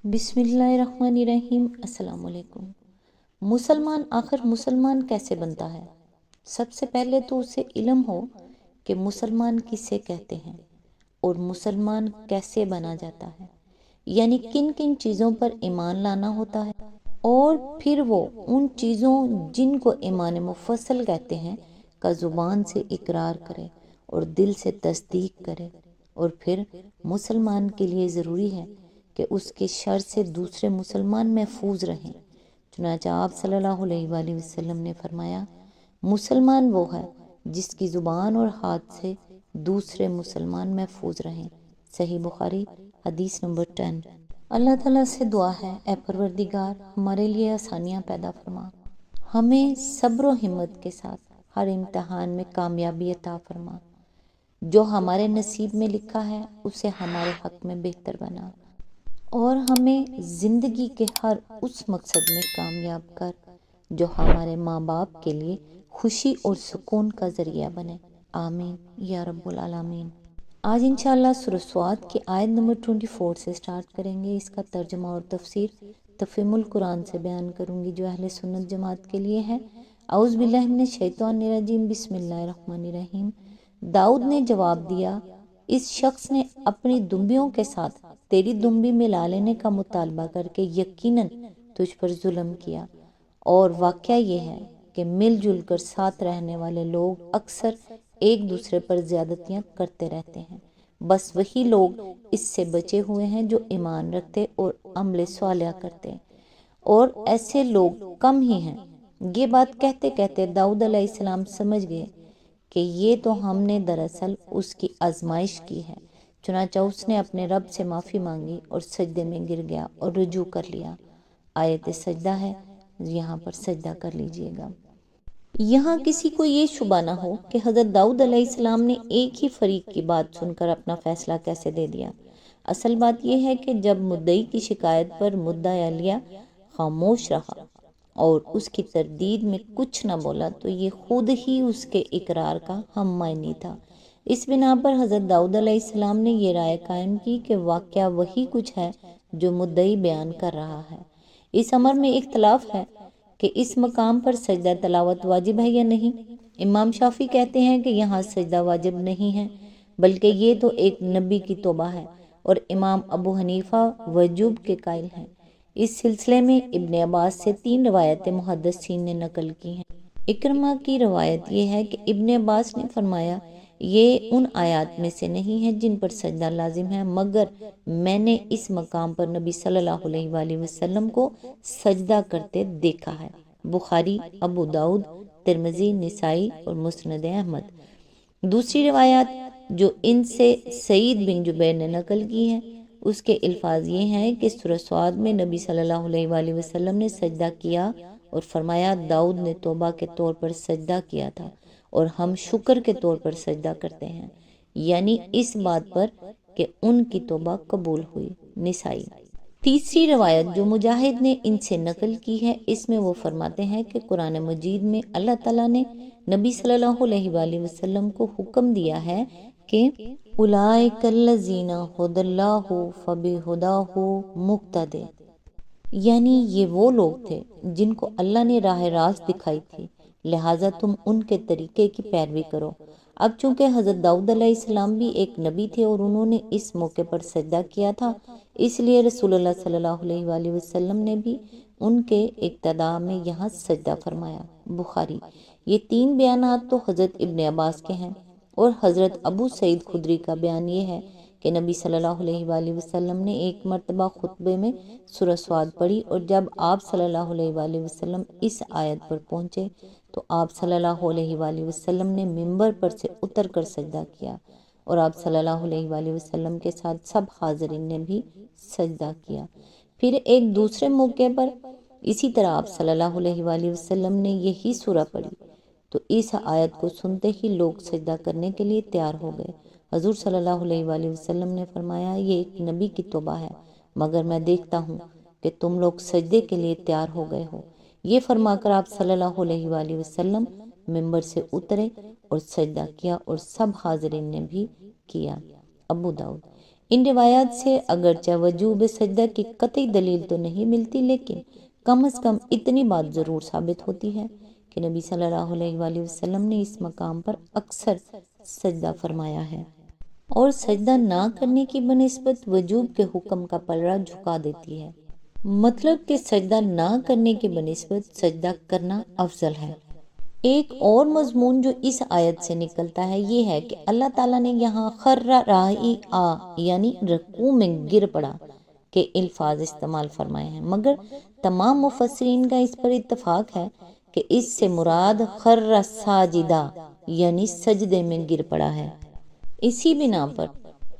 بسم اللہ الرحمن الرحیم۔ السلام علیکم۔ مسلمان آخر مسلمان کیسے بنتا ہے؟ سب سے پہلے تو اسے علم ہو کہ مسلمان کسے کہتے ہیں اور مسلمان کیسے بنا جاتا ہے، یعنی کن کن چیزوں پر ایمان لانا ہوتا ہے، اور پھر وہ ان چیزوں جن کو ایمان مفصل کہتے ہیں کا زبان سے اقرار کرے اور دل سے تصدیق کرے، اور پھر مسلمان کے لیے ضروری ہے کہ اس کے شر سے دوسرے مسلمان محفوظ رہیں۔ چنانچہ آپ صلی اللہ علیہ وآلہ وسلم نے فرمایا، مسلمان وہ ہے جس کی زبان اور ہاتھ سے دوسرے مسلمان محفوظ رہیں۔ صحیح بخاری حدیث نمبر 10۔ اللہ تعالیٰ سے دعا ہے، اے پروردگار ہمارے لیے آسانیاں پیدا فرما، ہمیں صبر و ہمت کے ساتھ ہر امتحان میں کامیابی عطا فرما، جو ہمارے نصیب میں لکھا ہے اسے ہمارے حق میں بہتر بنا، اور ہمیں زندگی کے ہر اس مقصد میں کامیاب کر جو ہمارے ماں باپ کے لیے خوشی اور سکون کا ذریعہ بنے، آمین یا رب العالمین۔ آج انشاءاللہ سورہ صاد کی آیت نمبر 24 سے سٹارٹ کریں گے۔ اس کا ترجمہ اور تفسیر تفہیم القرآن سے بیان کروں گی جو اہل سنت جماعت کے لیے ہے۔ اعوذ باللہ من الشیطان الرجیم، بسم اللہ الرحمن الرحیم۔ داؤد نے جواب دیا، اس شخص نے اپنی دمبیوں کے ساتھ تیری دمبی ملا لینے کا مطالبہ کر کے یقیناً تجھ پر ظلم کیا، اور واقعہ یہ ہے کہ مل جل کر ساتھ رہنے والے لوگ اکثر ایک دوسرے پر زیادتیاں کرتے رہتے ہیں، بس وہی لوگ اس سے بچے ہوئے ہیں جو ایمان رکھتے اور عمل صالح کرتے، اور ایسے لوگ کم ہی ہیں۔ یہ بات کہتے کہتے داؤد علیہ السلام سمجھ گئے کہ یہ تو ہم نے دراصل اس کی آزمائش کی ہے، چنانچہ اس نے اپنے رب سے معافی مانگی اور سجدے میں گر گیا اور رجوع کر لیا۔ آیت سجدہ ہے، یہاں پر سجدہ کر لیجئے گا۔ یہاں کسی کو یہ شبہ نہ ہو کہ حضرت داؤد علیہ السلام نے ایک ہی فریق کی بات سن کر اپنا فیصلہ کیسے دے دیا۔ اصل بات یہ ہے کہ جب مدعی کی شکایت پر مدعی علیہ خاموش رہا اور اس کی تردید میں کچھ نہ بولا تو یہ خود ہی اس کے اقرار کا ہم معنی تھا۔ اس بنا پر حضرت داؤد علیہ السلام نے یہ رائے قائم کی کہ واقعہ وہی کچھ ہے جو مدعی بیان کر رہا ہے۔ اس امر میں اختلاف ہے کہ اس مقام پر سجدہ تلاوت واجب ہے یا نہیں۔ امام شافعی کہتے ہیں کہ یہاں سجدہ واجب نہیں ہے، بلکہ یہ تو ایک نبی کی توبہ ہے، اور امام ابو حنیفہ وجوب کے قائل ہیں۔ اس سلسلے میں ابن عباس سے 3 روایتیں محدثین نے نقل کی ہیں۔ اکرمہ کی روایت یہ ہے کہ ابن عباس نے فرمایا، یہ ان آیات میں سے نہیں ہے جن پر سجدہ لازم ہے، مگر میں نے اس مقام پر نبی صلی اللہ علیہ وآلہ وسلم کو سجدہ کرتے دیکھا ہے۔ بخاری، ابو داؤد، ترمذی، نسائی اور مسند احمد۔ دوسری روایات جو ان سے سعید بن جبیر نے نقل کی ہے، اس کے الفاظ یہ ہیں کہ سورہ صاد میں نبی صلی اللہ علیہ وآلہ وسلم نے سجدہ کیا اور فرمایا، داؤد نے توبہ کے طور پر سجدہ کیا تھا اور ہم شکر کے طور پر سجدہ کرتے ہیں، یعنی اس بات پر کہ ان کی توبہ قبول ہوئی۔ نسائی۔ تیسری روایت جو مجاہد نے ان سے نقل کی ہے، اس میں وہ فرماتے ہیں کہ قرآن مجید میں اللہ تعالیٰ نے نبی صلی اللہ علیہ وآلہ وسلم کو حکم دیا ہے کہ اولئک الذین ھدی اللہ فبہداہ مقتدی، یعنی یہ وہ لوگ تھے جن کو اللہ نے راہ راست دکھائی تھی، لہٰذا تم ان کے طریقے کی پیروی کرو۔ اب چونکہ حضرت داؤد علیہ السلام بھی ایک نبی تھے اور انہوں نے اس موقع پر سجدہ کیا تھا، اس لیے رسول اللہ صلی اللہ علیہ وآلہ وسلم نے بھی ان کے اقتداء میں یہاں سجدہ فرمایا۔ بخاری۔ یہ 3 بیانات تو حضرت ابن عباس کے ہیں، اور حضرت ابو سعید خدری کا بیان یہ ہے کہ نبی صلی اللہ علیہ وآلہ وسلم نے ایک مرتبہ خطبے میں سورہ صاد پڑھی، اور جب آپ صلی اللہ علیہ وآلہ وسلم اس آیت پر پہنچے تو آپ صلی اللہ علیہ وآلہ وسلم نے منبر پر سے اتر کر سجدہ کیا، اور آپ صلی اللہ علیہ وآلہ وسلم کے ساتھ سب حاضرین نے بھی سجدہ کیا۔ پھر ایک دوسرے موقع پر اسی طرح آپ صلی اللہ علیہ وآلہ وسلم نے یہی سورہ پڑھی تو اس آیت کو سنتے ہی لوگ سجدہ کرنے کے لیے تیار ہو گئے۔ حضور صلی اللہ علیہ وآلہ وسلم نے فرمایا، یہ ایک نبی کی توبہ ہے، مگر میں دیکھتا ہوں کہ تم لوگ سجدے کے لیے تیار ہو گئے ہو۔ یہ فرما کر آپ صلی اللہ علیہ وآلہ وسلم منبر سے اترے اور سجدہ کیا، اور سب حاضرین نے بھی کیا۔ ابو داؤد۔ ان روایات سے اگرچہ وجوب سجدہ کی قطعی دلیل تو نہیں ملتی، لیکن کم از کم اتنی بات ضرور ثابت ہوتی ہے کہ نبی صلی اللہ علیہ وآلہ وسلم نے اس مقام پر اکثر سجدہ فرمایا ہے، اور سجدہ نہ کرنے کی بنسبت وجوب کے حکم کا پلڑا جھکا دیتی ہے، مطلب کہ سجدہ نہ کرنے کی بنسبت سجدہ کرنا افضل ہے۔ ایک اور مضمون جو اس آیت سے نکلتا ہے یہ ہے کہ اللہ تعالیٰ نے یہاں خر رائی آ یعنی رکوع میں گر پڑا کے الفاظ استعمال فرمائے ہیں، مگر تمام مفسرین کا اس پر اتفاق ہے کہ اس سے مراد خر ساجدہ یعنی سجدے میں گر پڑا ہے۔ اسی بنا پر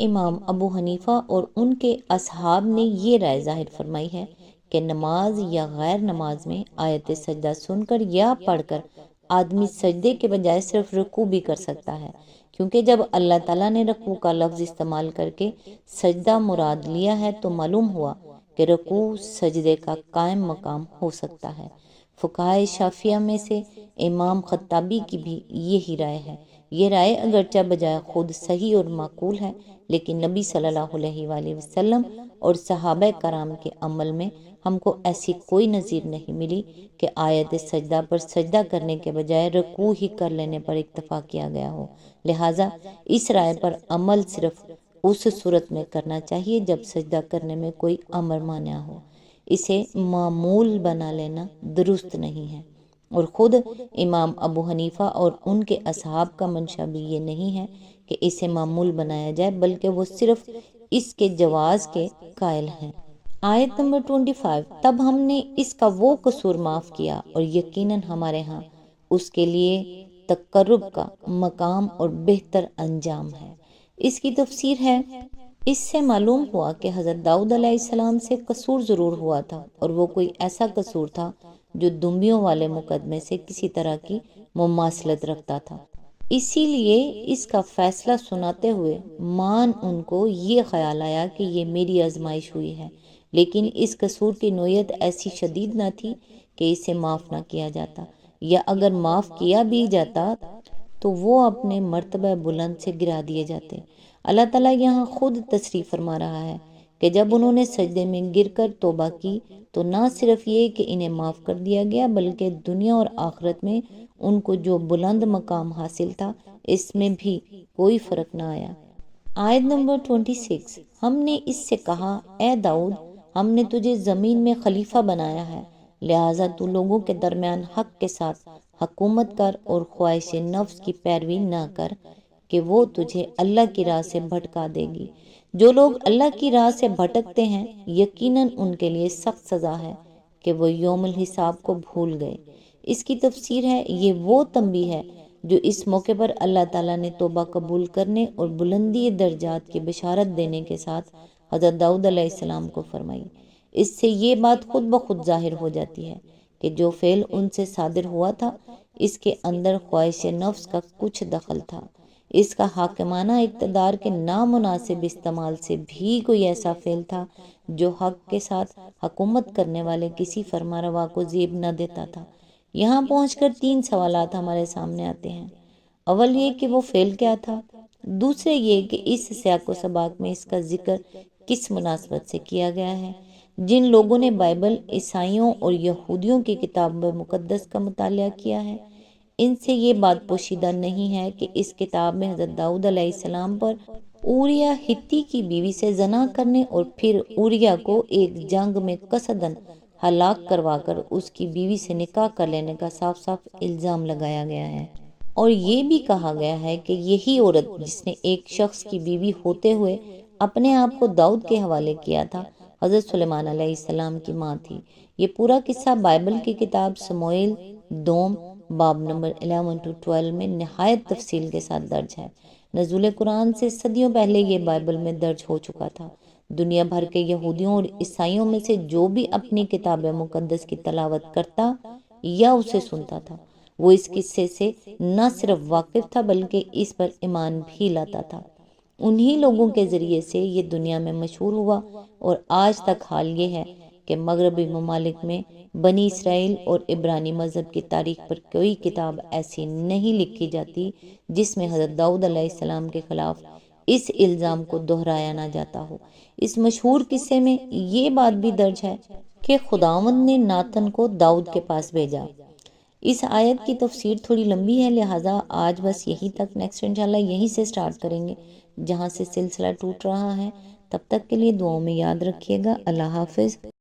امام ابو حنیفہ اور ان کے اصحاب نے یہ رائے ظاہر فرمائی ہے کہ نماز یا غیر نماز میں آیت سجدہ سن کر یا پڑھ کر آدمی سجدے کے بجائے صرف رکوع بھی کر سکتا ہے، کیونکہ جب اللہ تعالیٰ نے رکوع کا لفظ استعمال کر کے سجدہ مراد لیا ہے تو معلوم ہوا کہ رکوع سجدے کا قائم مقام ہو سکتا ہے۔ فقہائے شافعیہ میں سے امام خطابی کی بھی یہی رائے ہے۔ یہ رائے اگرچہ بجائے خود صحیح اور معقول ہے، لیکن نبی صلی اللہ علیہ وآلہ وسلم اور صحابہ کرام کے عمل میں ہم کو ایسی کوئی نظیر نہیں ملی کہ آیت سجدہ پر سجدہ کرنے کے بجائے رکوع ہی کر لینے پر اکتفا کیا گیا ہو، لہٰذا اس رائے پر عمل صرف اس صورت میں کرنا چاہیے جب سجدہ کرنے میں کوئی امر مانع ہو، اسے معمول بنا لینا درست نہیں ہے۔ اور خود امام ابو حنیفہ اور ان کے اصحاب کا منشا بھی یہ نہیں ہے کہ اسے معمول بنایا جائے، بلکہ وہ صرف اس کے جواز کے قائل ہیں۔ آیت نمبر 25، تب ہم نے اس کا وہ قصور معاف کیا اور یقیناً ہمارے ہاں اس کے لیے تقرب کا مقام اور بہتر انجام ہے۔ اس کی تفسیر ہے، اس سے معلوم ہوا کہ حضرت داؤد علیہ السلام سے قصور ضرور ہوا تھا، اور وہ کوئی ایسا قصور تھا جو دنبیوں والے مقدمے سے کسی طرح کی مماثلت رکھتا تھا، اسی لیے اس کا فیصلہ سناتے ہوئے ان کو یہ خیال آیا کہ یہ میری آزمائش ہوئی ہے، لیکن اس قصور کی نوعیت ایسی شدید نہ تھی کہ اسے معاف نہ کیا جاتا، یا اگر معاف کیا بھی جاتا تو وہ اپنے مرتبہ بلند سے گرا دیے جاتے۔ اللہ تعالیٰ یہاں خود تصریح فرما رہا ہے کہ جب انہوں نے سجدے میں گر کر توبہ کی تو نہ صرف یہ کہ انہیں معاف کر دیا گیا، بلکہ دنیا اور آخرت میں ان کو جو بلند مقام حاصل تھا اس میں بھی کوئی فرق نہ آیا۔ آیت نمبر 26، ہم نے اس سے کہا، اے داؤد، ہم نے تجھے زمین میں خلیفہ بنایا ہے، لہٰذا تو لوگوں کے درمیان حق کے ساتھ حکومت کر اور خواہش نفس کی پیروی نہ کر کہ وہ تجھے اللہ کی راہ سے بھٹکا دے گی۔ جو لوگ اللہ کی راہ سے بھٹکتے ہیں یقیناً ان کے لیے سخت سزا ہے کہ وہ یوم الحساب کو بھول گئے۔ اس کی تفسیر ہے، یہ وہ تنبیہ ہے جو اس موقع پر اللہ تعالیٰ نے توبہ قبول کرنے اور بلندی درجات کی بشارت دینے کے ساتھ حضرت داؤد علیہ السلام کو فرمائی۔ اس سے یہ بات خود بخود ظاہر ہو جاتی ہے کہ جو فعل ان سے صادر ہوا تھا اس کے اندر خواہش نفس کا کچھ دخل تھا۔ اس کا حاکمانہ اقتدار کے نامناسب استعمال سے بھی کوئی ایسا فعل تھا جو حق کے ساتھ حکومت کرنے والے کسی فرمانروا کو زیب نہ دیتا تھا۔ یہاں پہنچ کر 3 سوالات ہمارے سامنے آتے ہیں۔ اول یہ کہ وہ فعل کیا تھا، دوسرے یہ کہ اس سیاق و سباق میں اس کا ذکر کس مناسبت سے کیا گیا ہے۔ جن لوگوں نے بائبل، عیسائیوں اور یہودیوں کی کتاب مقدس کا مطالعہ کیا ہے ان سے یہ بات پوشیدہ نہیں ہے کہ اس کتاب میں حضرت داؤد علیہ السلام پر اوریا ہتی کی بیوی سے زنا کرنے اور پھر اوریا کو ایک جنگ میں قصداً ہلاک کروا کر اس کی بیوی سے نکاح کر لینے کا صاف صاف الزام لگایا گیا ہے، اور یہ بھی کہا گیا ہے کہ یہی عورت جس نے ایک شخص کی بیوی ہوتے ہوئے اپنے آپ کو داؤد کے حوالے کیا تھا، حضرت سلیمان علیہ السلام کی ماں تھی۔ یہ پورا قصہ بائبل کی کتاب سموئیل دوم باب نمبر 11-12 میں نہایت تفصیل کے ساتھ درج ہے۔ نزول قرآن سے صدیوں پہلے یہ بائبل میں درج ہو چکا تھا۔ دنیا بھر کے یہودیوں اور عیسائیوں میں سے جو بھی اپنی کتاب مقدس کی تلاوت کرتا یا اسے سنتا تھا وہ اس قصے سے نہ صرف واقف تھا بلکہ اس پر ایمان بھی لاتا تھا۔ انہی لوگوں کے ذریعے سے یہ دنیا میں مشہور ہوا، اور آج تک حال یہ ہے کہ مغربی ممالک میں بنی اسرائیل اور عبرانی مذہب کی تاریخ پر کوئی کتاب ایسی نہیں لکھی جاتی جس میں حضرت داؤد علیہ السلام کے خلاف اس الزام کو دہرایا نہ جاتا ہو۔ اس مشہور قصے میں یہ بات بھی درج ہے کہ خداوند نے ناتن کو داؤد کے پاس بھیجا۔ اس آیت کی تفسیر تھوڑی لمبی ہے، لہٰذا آج بس یہی تک، نیکسٹ انشاءاللہ یہیں سے سٹارٹ کریں گے جہاں سے سلسلہ ٹوٹ رہا ہے۔ تب تک کے لیے دعاؤں میں یاد رکھیے گا۔ اللہ حافظ۔